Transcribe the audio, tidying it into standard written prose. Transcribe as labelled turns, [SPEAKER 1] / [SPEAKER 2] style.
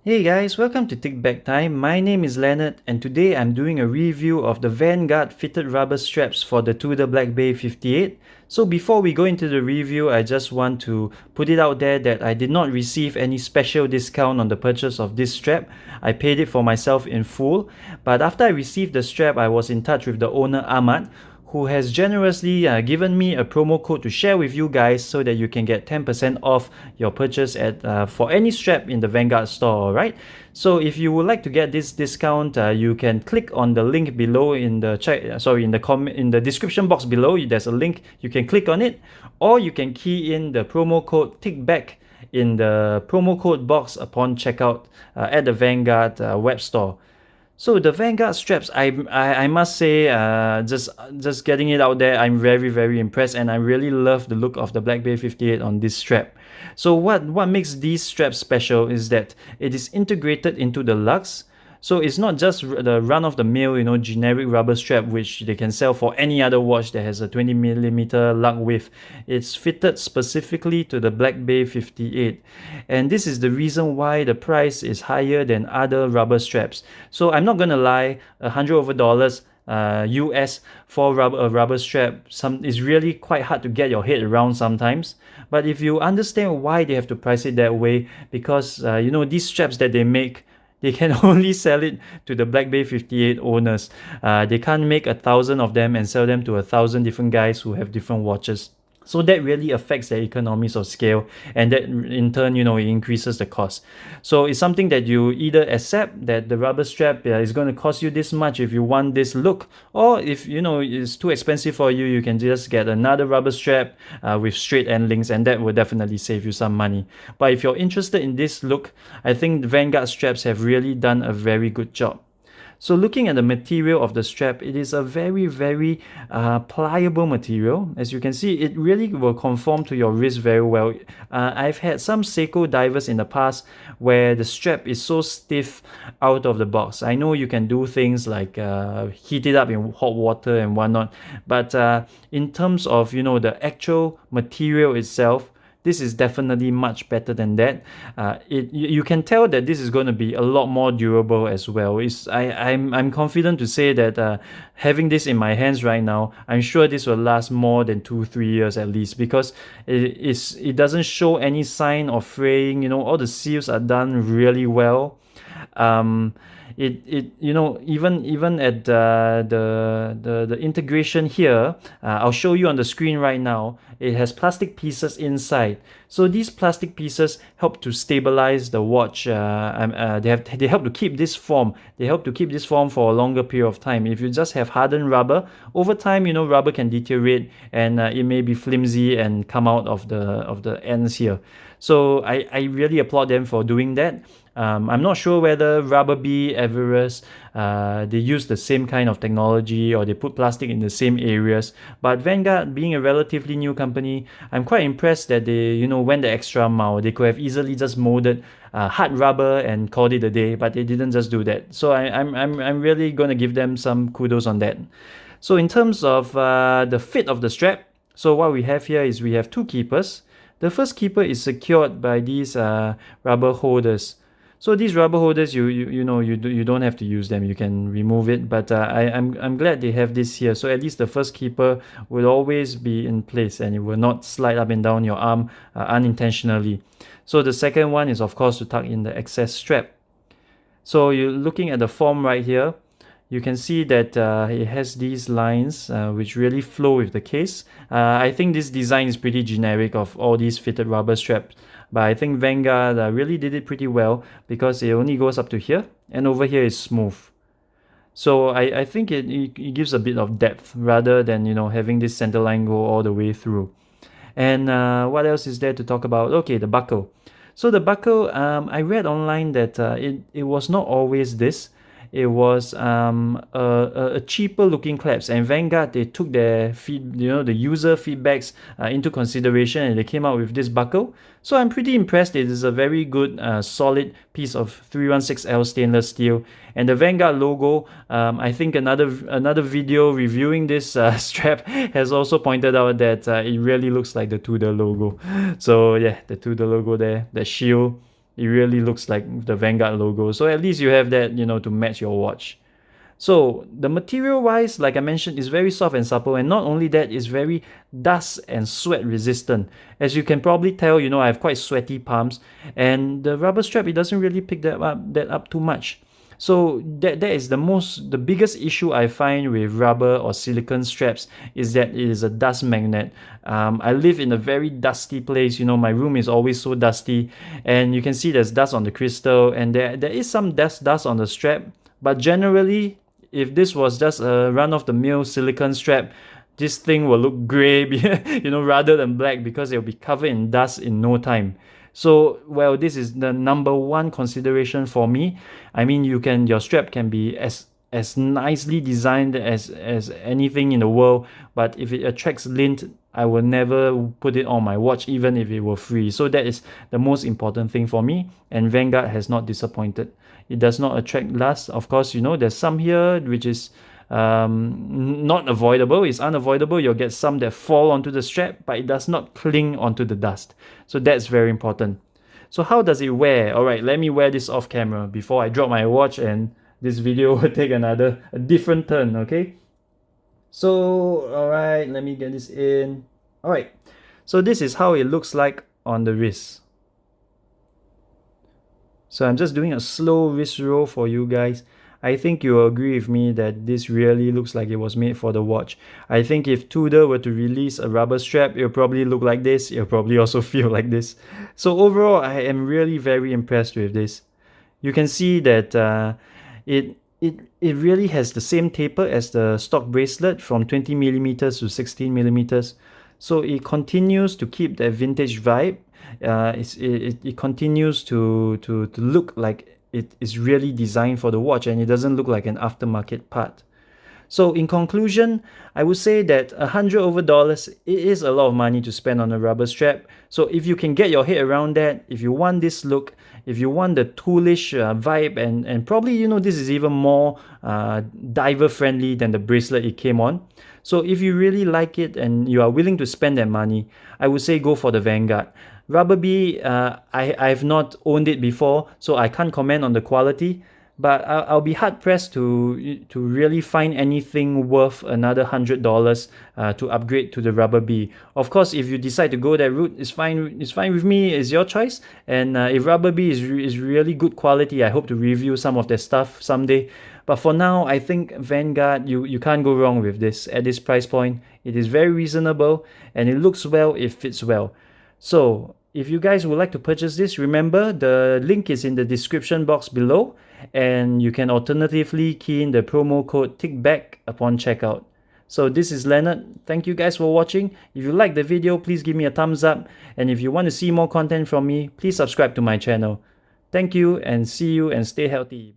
[SPEAKER 1] Hey guys, welcome to Tick Back Time. My name is Leonard and today I'm doing a review of the Vanguard fitted rubber straps for the Tudor Black Bay 58. So before we go into the review, I just want to put it out there that I did not receive any special discount on the purchase of this strap. I paid it for myself in full, but after I received the strap, I was in touch with the owner Ahmad, who has generously given me a promo code to share with you guys so that you can get 10% off your purchase at for any strap in the Vanguard store, alright? So if you would like to get this discount, you can click on the link below in the in the description box below. There's a link, you can click on it, or you can key in the promo code TICKBACK in the promo code box upon checkout at the Vanguard web store. So the Vanguard straps, I must say, just getting it out there, I'm very impressed, and I really love the look of the Black Bay 58 on this strap. So what makes these straps special is that it is integrated into the lugs. So it's not just the run-of-the-mill, generic rubber strap which they can sell for any other watch that has a 20mm lug width. It's fitted specifically to the Black Bay 58. And this is the reason why the price is higher than other rubber straps. So I'm not gonna lie, $100 US for a rubber strap is really quite hard to get your head around sometimes. But if you understand why they have to price it that way, because these straps that they make, they can only sell it to the Black Bay 58 owners. They can't make 1,000 of them and sell them to 1,000 different guys who have different watches. So that really affects the economies of scale, and that in turn, it increases the cost. So it's something that you either accept that the rubber strap is going to cost you this much if you want this look, or if it's too expensive for you, you can just get another rubber strap with straight end links, and that will definitely save you some money. But if you're interested in this look, I think the Vanguard straps have really done a very good job. So looking at the material of the strap, it is a very pliable material. As you can see, it really will conform to your wrist very well. I've had some Seiko divers in the past where the strap is so stiff out of the box. I know you can do things like heat it up in hot water and whatnot, but in terms of the actual material itself, this is definitely much better than that. You can tell that this is going to be a lot more durable as well. I'm confident to say that having this in my hands right now, I'm sure this will last more than 2-3 years at least, because it doesn't show any sign of fraying. All the seals are done really well. Even at the integration here, I'll show you on the screen right now. It has plastic pieces inside, so these plastic pieces help to stabilize the watch. They help to keep this form. They help to keep this form for a longer period of time. If you just have hardened rubber, over time, rubber can deteriorate, and it may be flimsy and come out of the ends here. So I really applaud them for doing that. I'm not sure whether Rubber Bee, Everest, they use the same kind of technology, or they put plastic in the same areas. But Vanguard, being a relatively new company, I'm quite impressed that they went the extra mile. They could have easily just molded hard rubber and called it a day, but they didn't just do that. So I'm really going to give them some kudos on that. So in terms of the fit of the strap, so what we have here is we have two keepers. The first keeper is secured by these rubber holders. So these rubber holders, you don't have to use them. You can remove it. But I'm glad they have this here. So at least the first keeper will always be in place, and it will not slide up and down your arm unintentionally. So the second one is, of course, to tuck in the excess strap. So you're looking at the form right here. You can see that it has these lines which really flow with the case. I think this design is pretty generic of all these fitted rubber straps, but I think Vanguard really did it pretty well, because it only goes up to here, and over here is smooth. So I think it gives a bit of depth rather than having this center line go all the way through. And what else is there to talk about? Okay, the buckle. So the buckle, I read online that it was not always this. It was a cheaper looking clasp, and Vanguard, they took their the user feedbacks into consideration, and they came out with this buckle. So I'm pretty impressed. It is a very good solid piece of 316L stainless steel, and the Vanguard logo, I think another video reviewing this strap has also pointed out that it really looks like the Tudor logo. So yeah, the Tudor logo there, the shield. it really looks like the Vanguard logo. So at least you have that, you know, to match your watch. So the material wise, like I mentioned, is very soft and supple, and not only that, it's very dust and sweat resistant. As you can probably tell, you know, I have quite sweaty palms, and the rubber strap, it doesn't really pick that up too much. So that is the biggest issue I find with rubber or silicone straps, is that it is a dust magnet. I live in a very dusty place, you know, my room is always so dusty, and you can see there's dust on the crystal, and there is some dust on the strap, but generally, if this was just a run-of-the-mill silicone strap, this thing will look gray, you know, rather than black, because it'll be covered in dust in no time. So, well, this is the number one consideration for me. I mean, your strap can be as nicely designed as anything in the world, but if it attracts lint, I will never put it on my watch, even if it were free. So that is the most important thing for me, and Vanguard has not disappointed. It does not attract lust. Of course, you know, there's some here which is not avoidable. It's unavoidable. You'll get some that fall onto the strap, but it does not cling onto the dust. So that's very important. So how does it wear? All right, let me wear this off camera before I drop my watch and this video will take a different turn, okay? So, all right, let me get this in. All right, so this is how it looks like on the wrist. So I'm just doing a slow wrist roll for you guys. I think you'll agree with me that this really looks like it was made for the watch. I think if Tudor were to release a rubber strap, it'll probably look like this. It'll probably also feel like this. So overall, I am really very impressed with this. You can see that it really has the same taper as the stock bracelet, from 20 millimeters to 16 millimeters. So it continues to keep that vintage vibe. It continues to look like it is really designed for the watch, and it doesn't look like an aftermarket part. So in conclusion, I would say that $100 it is a lot of money to spend on a rubber strap. So if you can get your head around that, if you want this look, if you want the toolish vibe, and probably, you know, this is even more diver friendly than the bracelet it came on. So if you really like it and you are willing to spend that money, I would say go for the Vanguard. Rubber Bee, I've not owned it before, so I can't comment on the quality, but I'll be hard pressed to really find anything worth another $100 to upgrade to the Rubber Bee. Of course, if you decide to go that route, it's fine. It's fine with me. It's your choice. And if Rubber Bee is really good quality, I hope to review some of their stuff someday. But for now, I think Vanguard, you can't go wrong with this at this price point. It is very reasonable, and it looks well. It fits well. So if you guys would like to purchase this, remember the link is in the description box below, and you can alternatively key in the promo code TICKBACK upon checkout. So this is Leonard. Thank you guys for watching. If you like the video, please give me a thumbs up, and if you want to see more content from me, please subscribe to my channel. Thank you, and see you, and stay healthy.